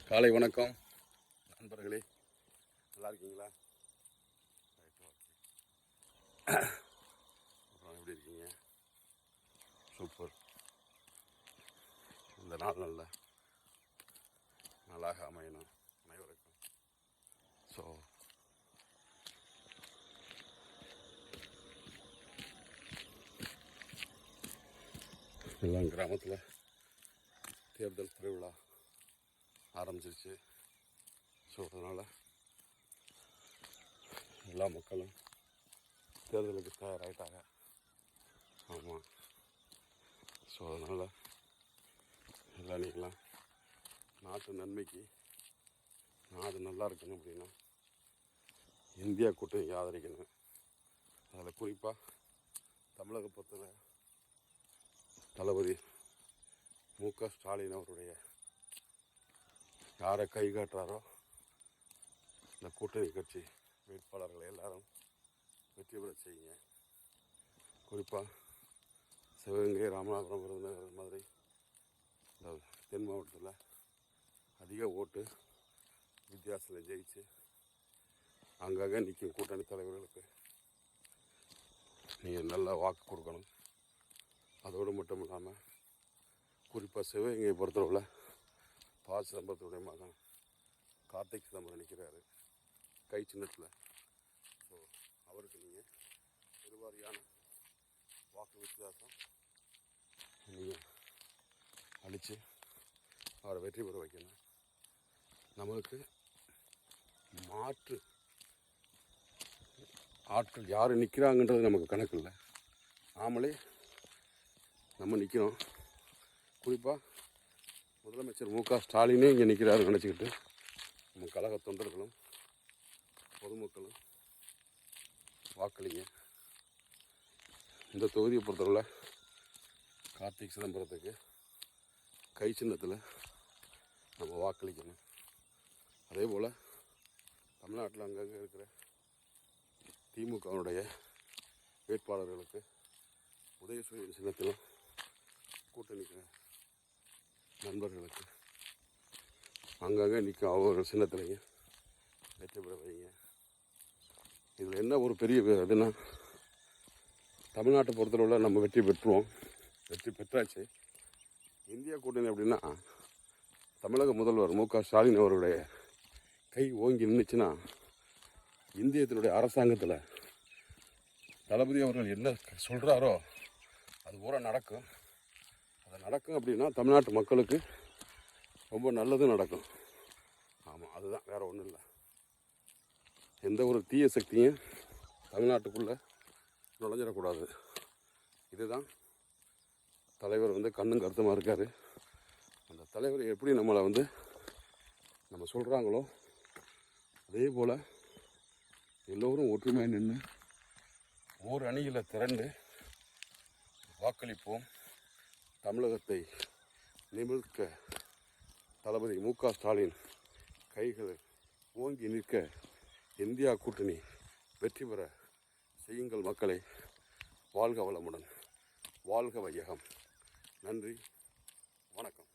காலை வணக்கம் நண்பர்களே, நல்லா இருக்கீங்களா? அப்புறம் எப்படி இருக்கீங்க? சூப்பர். இந்த நாள் நல்ல நல்லாக அமையணும் அனைவருக்கும். ஸோ எல்லாம் கிராமத்தில் தேர்தல் திருவிழா ஆரம்பிச்சிருச்சு. ஸோ அதனால் எல்லா மக்களும் தேர்தலுக்கு தயாராகிட்டாங்க. ஆமாம். ஸோ அதனால் எல்லாம் நீங்களாம் நாட்டு நன்மைக்கு நாடு நல்லா இருக்கணும் அப்படின்னா இந்தியா கூட்டணி ஆதரிக்கணும். அதில் குறிப்பாக தமிழக பொறுத்தவரை தளபதி மு.க. ஸ்டாலின் அவருடைய யாரை கை காட்டுறாரோ இந்த கூட்டணி கட்சி வேட்பாளர்களை எல்லாரும் வெற்றி பெற செய்யுங்க. குறிப்பாக சிவகங்கை, ராமநாதபுரம், விருதுநகர், மதுரை, இந்த தென் மாவட்டத்தில் அதிக ஓட்டு வித்தியாசத்தில் ஜெயிச்சு அங்கங்கே நிற்கும் கூட்டணி தலைவர்களுக்கு நீங்கள் நல்லா வாக்கு கொடுக்கணும். அதோடு மட்டும் இல்லாமல் குறிப்பாக சிவகங்கையை பொறுத்தளவில் ப. சிதம்பரத்துடைய மகன் கார்த்திக் சிதம்பரம் நிற்கிறாரு கை சின்னத்தில். ஸோ அவருக்கு நீங்கள் பெருவாரியான வாக்கு வித்தியாசம் நீங்கள் அளித்து அவரை வெற்றி பெற வைக்கணும். நம்மளுக்கு மாற்று ஆட்கள் யார் நிற்கிறாங்கன்றது நமக்கு கணக்கு இல்லை. நாமளே நம்ம நிற்கிறோம். குறிப்பாக முதலமைச்சர் மு.க. ஸ்டாலினே இங்கே நிற்கிறாரு நினச்சிக்கிட்டு நம்ம கழக தொண்டர்களும் பொதுமக்களும் வாக்களிங்க. இந்த தொகுதியை பொறுத்தவரை கார்த்திக் சிதம்பரத்துக்கு கை சின்னத்தில் நம்ம வாக்களிக்கணும். அதே போல் தமிழ்நாட்டில் அங்கங்கே இருக்கிற திமுகவுடைய வேட்பாளர்களுக்கு உதயசூரியன் சின்னத்திலும் கூட்டணிக்கிற நண்பர்களுக்கு அங்கங்கே நிற்கும் அவர்கள் சின்னத்திலையும் வெற்றி பெற வைங்க. இதில் என்ன ஒரு பெரிய இதுன்னா, தமிழ்நாட்டை பொறுத்தளவில் நம்ம வெற்றி பெற்றுவோம், வெற்றி பெற்றாச்சு. இந்தியா கூட்டணி அப்படின்னா தமிழக முதல்வர் மு.க. ஸ்டாலின் அவருடைய கை ஓங்கி நின்றுச்சுன்னா இந்தியத்தினுடைய அரசாங்கத்தில் தளபதி அவர்கள் என்ன சொல்கிறாரோ அது பூரா நடக்கும். அது நடக்கும் அப்படின்னா தமிழ்நாட்டு மக்களுக்கு ரொம்ப நல்லது நடக்கும். ஆமாம், அதுதான், வேறு ஒன்றும் இல்லை. எந்த ஒரு தீய சக்தியும் தமிழ்நாட்டுக்குள்ளே நுழைஞ்சிடக்கூடாது. இதுதான் தலைவர் கண்ணும் கருத்துமாக இருக்கார். அந்த தலைவர் எப்படி நம்மளை நம்ம சொல்கிறாங்களோ அதே போல் எல்லோரும் ஒற்றுமையாக நின்று ஓர் அணியில் திரண்டு வாக்களிப்போம். தமிழகத்தை நிமிர்க்க தளபதி மு.க. ஸ்டாலின் கைகள் ஓங்கி நிற்க இந்தியா கூட்டணி வெற்றி பெற செய்யுங்கள் மக்களை. வாழ்க வளமுடன், வாழ்க வையகம். நன்றி, வணக்கம்.